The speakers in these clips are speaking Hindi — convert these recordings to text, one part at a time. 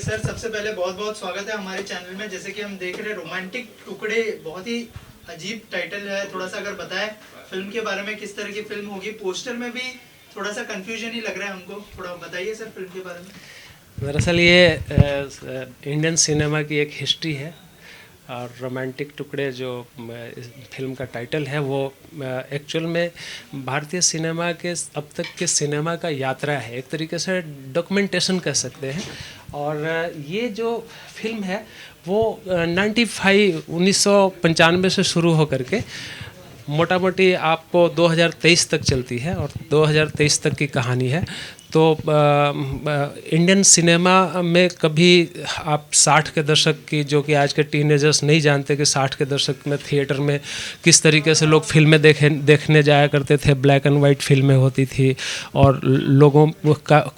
सर, सबसे पहले बहुत बहुत स्वागत है हमारे चैनल में। जैसे कि हम देख रहे हैं रोमांटिक टुकड़े, बहुत ही अजीब टाइटल है। थोड़ा सा अगर बताएं फिल्म के बारे में, किस तरह की फिल्म होगी। पोस्टर में भी थोड़ा सा कंफ्यूजन ही लग रहा है हमको, थोड़ा बताइए सर फिल्म के बारे में। दरअसल ये इंडियन सिनेमा की एक हिस्ट्री है और रोमांटिक टुकड़े जो इस फिल्म का टाइटल है वो एक्चुअल में भारतीय सिनेमा के अब तक के सिनेमा का यात्रा है, एक तरीके से डॉक्यूमेंटेशन कह सकते हैं। और ये जो फिल्म है वो 1995 से शुरू होकर के मोटा मोटी आपको 2023 तक चलती है और 2023 तक की कहानी है। तो इंडियन सिनेमा में कभी आप 60 के दशक की, जो कि आज के टीनेजर्स नहीं जानते कि 60 के दशक में थिएटर में किस तरीके से लोग फिल्में देखने जाया करते थे। ब्लैक एंड वाइट फिल्में होती थी और लोगों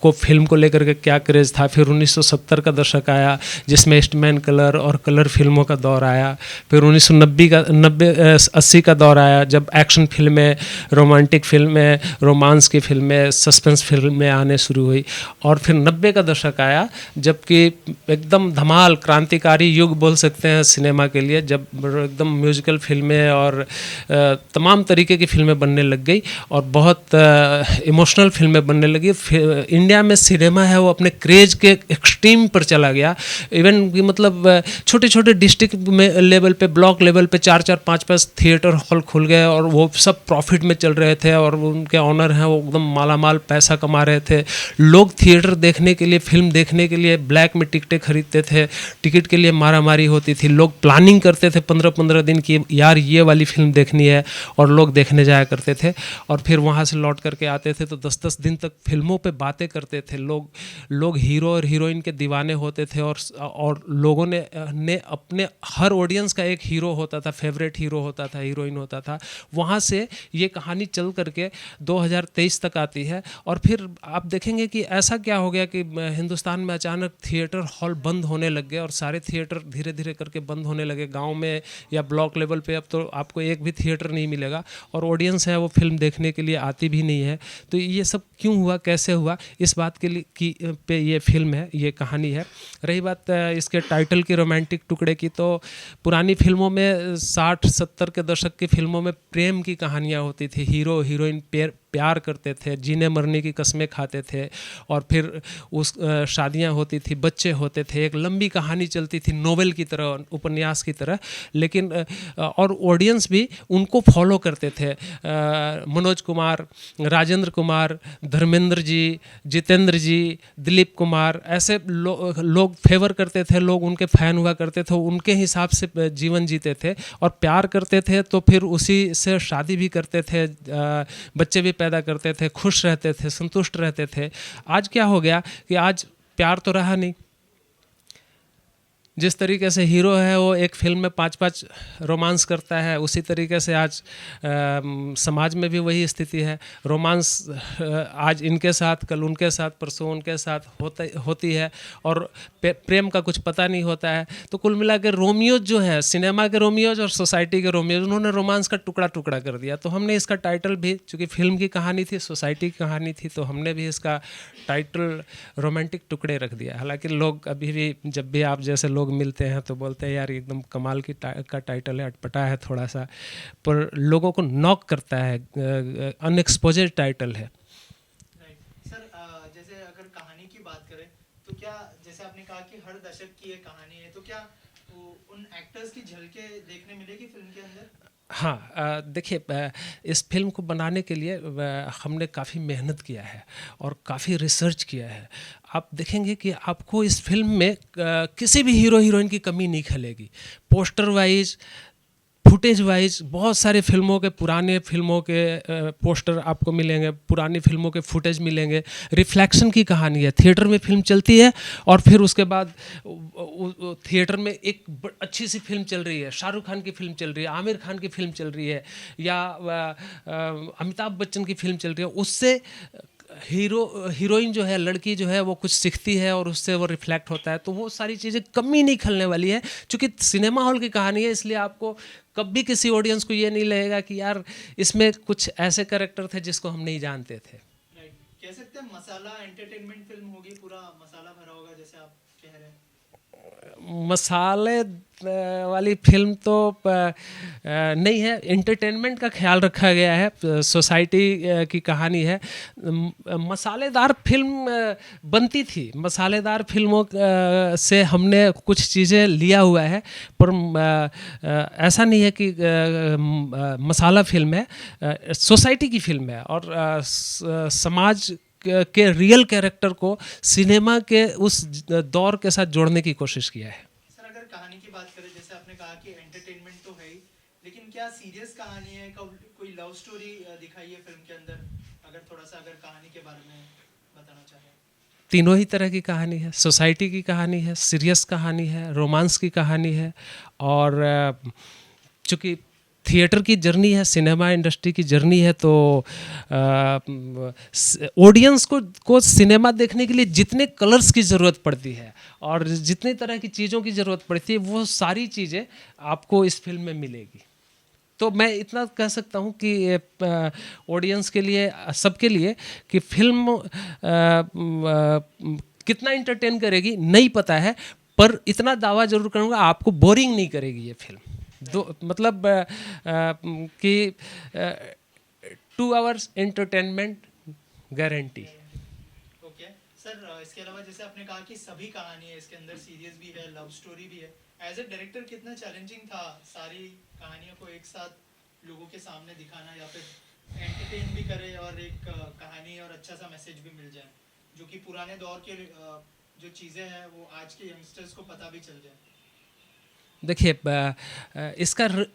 को फिल्म को लेकर के क्या क्रेज़ था। फिर 1970 का दशक आया जिसमें ईस्टमैन कलर और कलर फिल्मों का दौर आया। फिर 1980 का दौर आया जब एक्शन फिल्में, रोमांटिक फिल्में, रोमांस की फिल्में, सस्पेंस फिल्में आने शुरू हुई। और फिर 90 का दशक आया जबकि एकदम धमाल क्रांतिकारी युग बोल सकते हैं सिनेमा के लिए, जब एकदम म्यूजिकल फिल्में और तमाम तरीके की फिल्में बनने लग गई और बहुत इमोशनल फिल्में बनने लगी। इंडिया में सिनेमा है वो अपने क्रेज के एक्सट्रीम पर चला गया। इवन कि मतलब छोटे छोटे डिस्ट्रिक्ट में लेवल पे, ब्लॉक लेवल पे 4-4, 5-5 थिएटर हॉल खुल गए और वो सब प्रॉफिट में चल रहे थे और उनके ऑनर हैं वो एकदम मालामाल पैसा कमा रहे थे। लोग थिएटर देखने के लिए, फिल्म देखने के लिए ब्लैक में टिकटें खरीदते थे, टिकट के लिए मारामारी होती थी। लोग प्लानिंग करते थे 15-15 दिन की, यार ये वाली फिल्म देखनी है, और लोग देखने जाया करते थे। और फिर वहाँ से लौट करके आते थे तो 10-10 दिन तक फिल्मों पे बातें करते थे। लोग हीरो और हीरोइन के दीवाने होते थे और लोगों ने अपने हर ऑडियंस का एक हीरो होता था, फेवरेट हीरो होता था, हीरोइन होता था। वहाँ से ये कहानी चल करके 2023 तक आती है। और फिर आप देखेंगे कि ऐसा क्या हो गया कि हिंदुस्तान में अचानक थिएटर हॉल बंद होने लग गए और सारे थिएटर धीरे धीरे करके बंद होने लगे। गांव में या ब्लॉक लेवल पे अब तो आपको एक भी थिएटर नहीं मिलेगा और ऑडियंस है वो फिल्म देखने के लिए आती भी नहीं है। तो ये सब क्यों हुआ, कैसे हुआ, इस बात के लिए पे ये फिल्म है, ये कहानी है। रही बात इसके टाइटल की, रोमांटिक टुकड़े की, तो पुरानी फिल्मों में 60-70 के दशक की फिल्मों में प्रेम की कहानियाँ होती थी। हीरो हीरोइन प्यार करते थे, जीने मरने की कस्में खाते थे और फिर उस शादियां होती थी, बच्चे होते थे, एक लंबी कहानी चलती थी नोवेल की तरह, उपन्यास की तरह। लेकिन और ऑडियंस भी उनको फॉलो करते थे। मनोज कुमार, राजेंद्र कुमार, धर्मेंद्र जी, जितेंद्र जी, दिलीप कुमार, ऐसे लोग फेवर करते थे, लोग उनके फ़ैन हुआ करते थे, उनके हिसाब से जीवन जीते थे और प्यार करते थे। तो फिर उसी से शादी भी करते थे, बच्चे भी पैदा करते थे, खुश रहते थे, संतुष्ट रहते थे। आज क्या हो गया कि आज प्यार तो रहा नहीं। जिस तरीके से हीरो है वो एक फिल्म में 5-5 रोमांस करता है, उसी तरीके से आज समाज में भी वही स्थिति है। रोमांस आज इनके साथ, कल उनके साथ, परसों उनके साथ होती है और प्रेम का कुछ पता नहीं होता है। तो कुल मिला के रोमियोज जो है, सिनेमा के रोमियोज और सोसाइटी के रोमियोज, उन्होंने रोमांस का टुकड़ा टुकड़ा कर दिया। तो हमने इसका टाइटल भी, चूँकि फिल्म की कहानी थी, सोसाइटी की कहानी थी, तो हमने भी इसका टाइटल रोमांटिक टुकड़े रख दिया। हालांकि लोग अभी भी, जब भी आप जैसे लोग मिलते हैं तो बोलते हैं यार एकदम कमाल की का टाइटल है, अटपटा है थोड़ा सा, पर लोगों को नॉक करता है, अनएक्सपोजर टाइटल है। सर, जैसे अगर कहानी की बात करें तो क्या, जैसे आपने कहा कि हर दशक की एक कहानी है, तो क्या उन एक्टर्स की झलकें देखने मिलेगी फिल्म के अंदर? हाँ, देखिए, इस फिल्म को बनाने के लिए हमने काफ़ी मेहनत किया है और काफ़ी रिसर्च किया है। आप देखेंगे कि आपको इस फिल्म में किसी भी हीरो हीरोइन की कमी नहीं खलेगी। पोस्टर वाइज, फुटेज वाइज बहुत सारे फिल्मों के, पुराने फिल्मों के पोस्टर आपको मिलेंगे, पुरानी फिल्मों के फुटेज मिलेंगे। रिफ्लेक्शन की कहानी है, थिएटर में फिल्म चलती है और फिर उसके बाद थिएटर में एक अच्छी सी फिल्म चल रही है, शाहरुख खान की फिल्म चल रही है, आमिर खान की फिल्म चल रही है या अमिताभ बच्चन की फिल्म चल रही है, उससे हीरोइन जो है, लड़की जो है, वो कुछ सीखती है और उससे वो रिफ्लेक्ट होता है। तो वो सारी चीज़ें कमी नहीं खलने वाली है। क्योंकि सिनेमा हॉल की कहानी है, इसलिए आपको कभी किसी ऑडियंस को ये नहीं लगेगा कि यार इसमें कुछ ऐसे कैरेक्टर थे जिसको हम नहीं जानते थे। कह सकते हैं मसाला एंटरटेनमेंट फिल्म होगी, पूरा मसाला भरा होगा जैसे आप कह रहे हैं? मसाले वाली फिल्म तो नहीं है, एंटरटेनमेंट का ख्याल रखा गया है, सोसाइटी की कहानी है। मसालेदार फिल्म बनती थी, मसालेदार फिल्मों से हमने कुछ चीज़ें लिया हुआ है, पर ऐसा नहीं है कि मसाला फिल्म है, सोसाइटी की फिल्म है और समाज के रियल कैरेक्टर को सिनेमा के उस दौर के साथ जोड़ने की कोशिश किया है। सर अगर कहानी की बात करें, जैसे आपने कहा कि एंटरटेनमेंट तो है ही, लेकिन क्या सीरियस कहानी है, कोई लव स्टोरी दिखाई है फिल्म के अंदर? अगर कहानी के बारे में बताना चाहें। तीनों ही तरह की कहानी है, सोसाइटी की कहानी है, सीरियस कहानी है, रोमांस की कहानी है, और चूँकि थिएटर की जर्नी है, सिनेमा इंडस्ट्री की जर्नी है, तो ऑडियंस को सिनेमा देखने के लिए जितने कलर्स की ज़रूरत पड़ती है और जितनी तरह की चीज़ों की ज़रूरत पड़ती है, वो सारी चीज़ें आपको इस फिल्म में मिलेगी। तो मैं इतना कह सकता हूँ कि ऑडियंस के लिए, सबके लिए, कि फिल्म कितना इंटरटेन करेगी नहीं पता है, पर इतना दावा जरूर करूँगा, आपको बोरिंग नहीं करेगी ये फिल्म। मतलब कि 2 hours entertainment guarantee. Okay sir, इसके अलावा जैसे आपने कहा कि सभी कहानी है इसके अंदर, सीरियस भी है, लव स्टोरी भी है, एज ए डायरेक्टर कितना चैलेंजिंग था सारी कहानियों को एक साथ लोगों के सामने दिखाना, या फिर एंटरटेन भी करे और एक कहानी और अच्छा सा मैसेज भी मिल जाए, जो कि पुराने दौर के जो चीज़ें हैं वो आज के यंगस्टर्स को पता भी चल जाए? देखिए,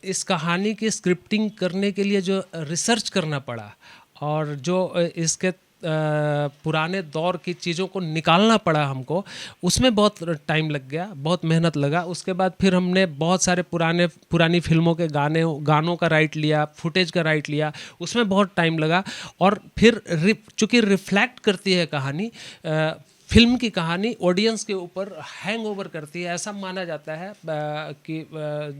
इस कहानी की स्क्रिप्टिंग करने के लिए जो रिसर्च करना पड़ा और जो इसके पुराने दौर की चीज़ों को निकालना पड़ा हमको, उसमें बहुत टाइम लग गया, बहुत मेहनत लगा। उसके बाद फिर हमने बहुत सारे पुरानी फिल्मों के गानों का राइट लिया, फुटेज का राइट लिया, उसमें बहुत टाइम लगा। और फिर चूँकि रिफ्लेक्ट करती है कहानी, फिल्म की कहानी ऑडियंस के ऊपर हैंगओवर करती है। ऐसा माना जाता है कि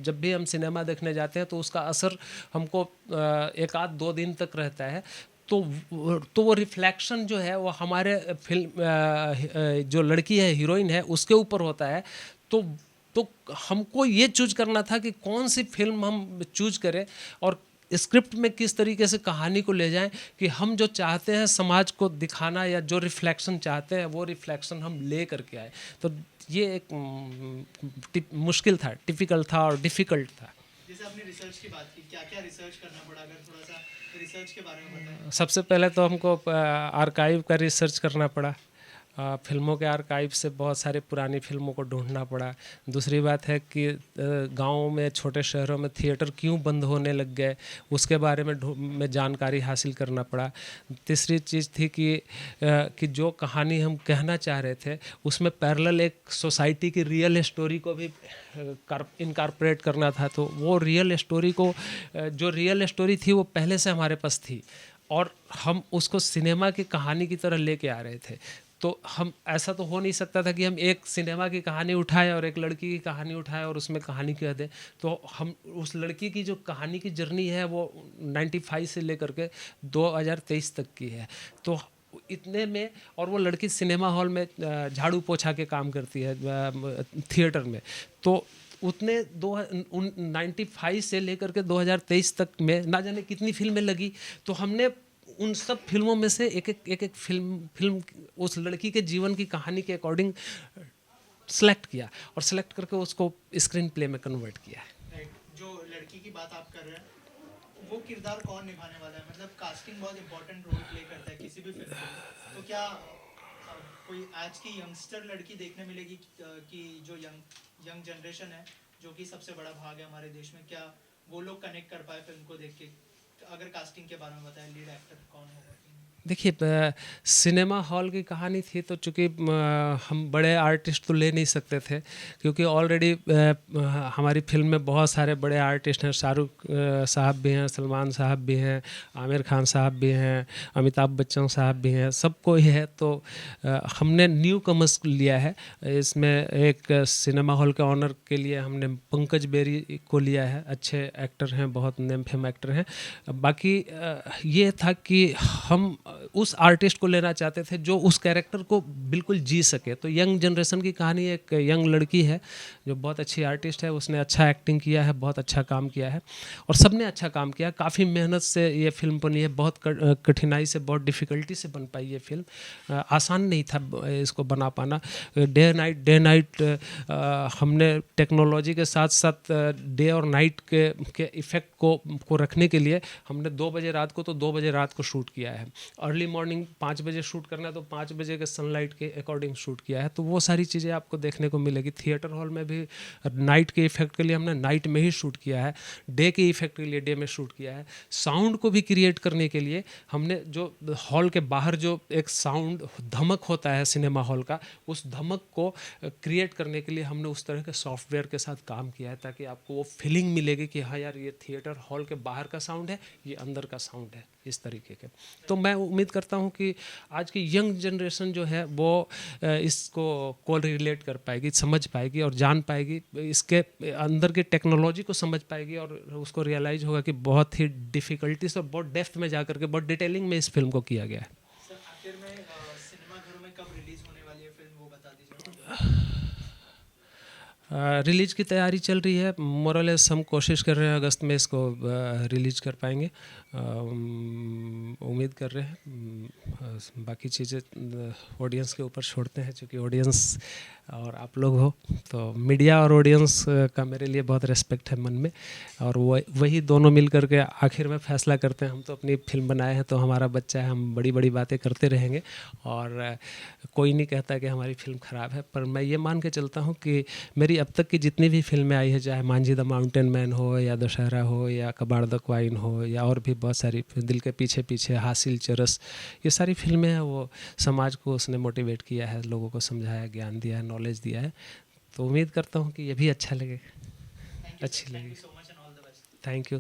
जब भी हम सिनेमा देखने जाते हैं तो उसका असर हमको 1 आध 2 दिन तक रहता है। तो वो रिफ्लेक्शन जो है वो हमारे फिल्म जो लड़की है, हीरोइन है, उसके ऊपर होता है। तो हमको ये चूज करना था कि कौन सी फिल्म हम चूज करें और स्क्रिप्ट में किस तरीके से कहानी को ले जाएं कि हम जो चाहते हैं समाज को दिखाना, या जो रिफ्लेक्शन चाहते हैं वो रिफ्लेक्शन हम ले करके आए। तो ये एक मुश्किल था, टिपिकल था और डिफ़िकल्ट था। जैसे आपने रिसर्च की बात की, क्या क्या रिसर्च करना पड़ा, अगर थोड़ा सा रिसर्च के बारे में बताएं। सबसे पहले तो हमको आर्काइव का रिसर्च करना पड़ा, फिल्मों के आर्काइव से बहुत सारी पुरानी फिल्मों को ढूंढना पड़ा। दूसरी बात है कि गाँव में, छोटे शहरों में थिएटर क्यों बंद होने लग गए, उसके बारे में जानकारी हासिल करना पड़ा। तीसरी चीज़ थी कि जो कहानी हम कहना चाह रहे थे उसमें पैरेलल एक सोसाइटी की रियल स्टोरी को भी इनकॉर्पोरेट करना था। तो वो रियल स्टोरी को, जो रियल स्टोरी थी वो पहले से हमारे पास थी और हम उसको सिनेमा की कहानी की तरह लेके आ रहे थे। तो हम, ऐसा तो हो नहीं सकता था कि हम एक सिनेमा की कहानी उठाएं और एक लड़की की कहानी उठाएं और उसमें कहानी कह दें। तो हम उस लड़की की जो कहानी की जर्नी है वो 95 से लेकर के 2023 तक की है। तो इतने में, और वो लड़की सिनेमा हॉल में झाड़ू पोछा के काम करती है थिएटर में। तो उतने 95 से लेकर के 2023 तक में ना जाने कितनी फिल्में लगी। तो हमने उन सब फिल्मों में से एक फिल्म उस लड़की के जीवन की कहानी के अकॉर्डिंग सेलेक्ट किया और सेलेक्ट करके उसको स्क्रीन प्ले में कन्वर्ट किया है। जो लड़की की बात आप कर रहे हैं, वो किरदार कौन निभाने वाला है? मतलब कास्टिंग बहुत इंपॉर्टेंट रोल प्ले करता है किसी भी फिल्म में। तो क्या कोई आज की यंगस्टर लड़की देखने मिलेगी कि जो यंग जनरेशन है, जो कि सबसे बड़ा भाग है हमारे देश में, क्या वो लोग कनेक्ट कर पाए फिल्म को देख के? अगर कास्टिंग के बारे में बताएं, लीड एक्टर कौन होगा? देखिए, सिनेमा हॉल की कहानी थी तो चूँकि हम बड़े आर्टिस्ट तो ले नहीं सकते थे, क्योंकि ऑलरेडी हमारी फिल्म में बहुत सारे बड़े आर्टिस्ट हैं। शाहरुख साहब भी हैं, सलमान साहब भी हैं, आमिर खान साहब भी हैं, अमिताभ बच्चन साहब भी हैं, सबको ही है। तो हमने न्यू कमर्स लिया है इसमें। एक सिनेमा हॉल के ऑनर के लिए हमने पंकज बेरी को लिया है। अच्छे एक्टर हैं, बहुत नेम फेम एक्टर हैं। बाकी ये था कि हम उस आर्टिस्ट को लेना चाहते थे जो उस कैरेक्टर को बिल्कुल जी सके। तो यंग जनरेशन की कहानी, एक यंग लड़की है जो बहुत अच्छी आर्टिस्ट है, उसने अच्छा एक्टिंग किया है, बहुत अच्छा काम किया है और सबने अच्छा काम किया। काफ़ी मेहनत से ये फिल्म बनी है, बहुत कठिनाई से, बहुत डिफ़िकल्टी से बन पाई ये फिल्म। आसान नहीं था इसको बना पाना। डे नाइट हमने टेक्नोलॉजी के साथ साथ डे और नाइट के इफ़ेक्ट को रखने के लिए हमने 2 बजे रात को 2 बजे रात को शूट किया है। अर्ली मॉर्निंग 5 बजे शूट करना है तो 5 बजे के सनलाइट के अकॉर्डिंग शूट किया है। तो वो सारी चीज़ें आपको देखने को मिलेगी। थिएटर हॉल में भी नाइट के इफ़ेक्ट के लिए हमने नाइट में ही शूट किया है, डे के इफ़ेक्ट के लिए डे में शूट किया है। साउंड को भी क्रिएट करने के लिए हमने जो हॉल के बाहर जो एक साउंड धमक होता है सिनेमा हॉल का, उस धमक को क्रिएट करने के लिए हमने उस तरह के सॉफ्टवेयर के साथ काम किया है ताकि आपको वो फीलिंग मिलेगी कि हाँ यार, ये थिएटर हॉल के बाहर का साउंड है, ये अंदर का साउंड है, इस तरीके के। तो मैं उम्मीद करता हूँ कि आज की यंग जनरेशन जो है वो इसको को रिलेट कर पाएगी, समझ पाएगी और जान पाएगी, इसके अंदर की टेक्नोलॉजी को समझ पाएगी और उसको रियलाइज़ होगा कि बहुत ही डिफ़िकल्टी से और बहुत डेप्थ में जा करके बहुत डिटेलिंग में इस फिल्म को किया गया है। सर आखिर में सिनेमाघरों में कब रिलीज होने वाली है फिल्म, वो बता दीजिए। रिलीज की तैयारी चल रही है, मोरलेस हम कोशिश कर रहे हैं अगस्त में इसको रिलीज कर पाएंगे। उम्मीद कर रहे हैं। बाकी चीज़ें ऑडियंस के ऊपर छोड़ते हैं, क्योंकि ऑडियंस और आप लोग हो, तो मीडिया और ऑडियंस का मेरे लिए बहुत रिस्पेक्ट है मन में, और वही दोनों मिल कर के आखिर में फैसला करते हैं। हम तो अपनी फिल्म बनाए हैं, तो हमारा बच्चा है, हम बड़ी बड़ी बातें करते रहेंगे और कोई नहीं कहता कि हमारी फिल्म ख़राब है। पर मैं ये मान के चलता हूँ कि मेरी अब तक की जितनी भी फिल्में आई है, चाहे मांझी द माउंटेन मैन हो या दशहरा हो या कबाड़ द क्वाइन हो या और भी बहुत सारी, दिल के पीछे पीछे, हासिल, चरस, ये सारी फिल्में हैं, वो समाज को उसने मोटिवेट किया है, लोगों को समझाया, ज्ञान दिया है, नॉलेज दिया है। तो उम्मीद करता हूँ कि ये भी अच्छा लगे, अच्छी लगी। So much and all the best. Thank you.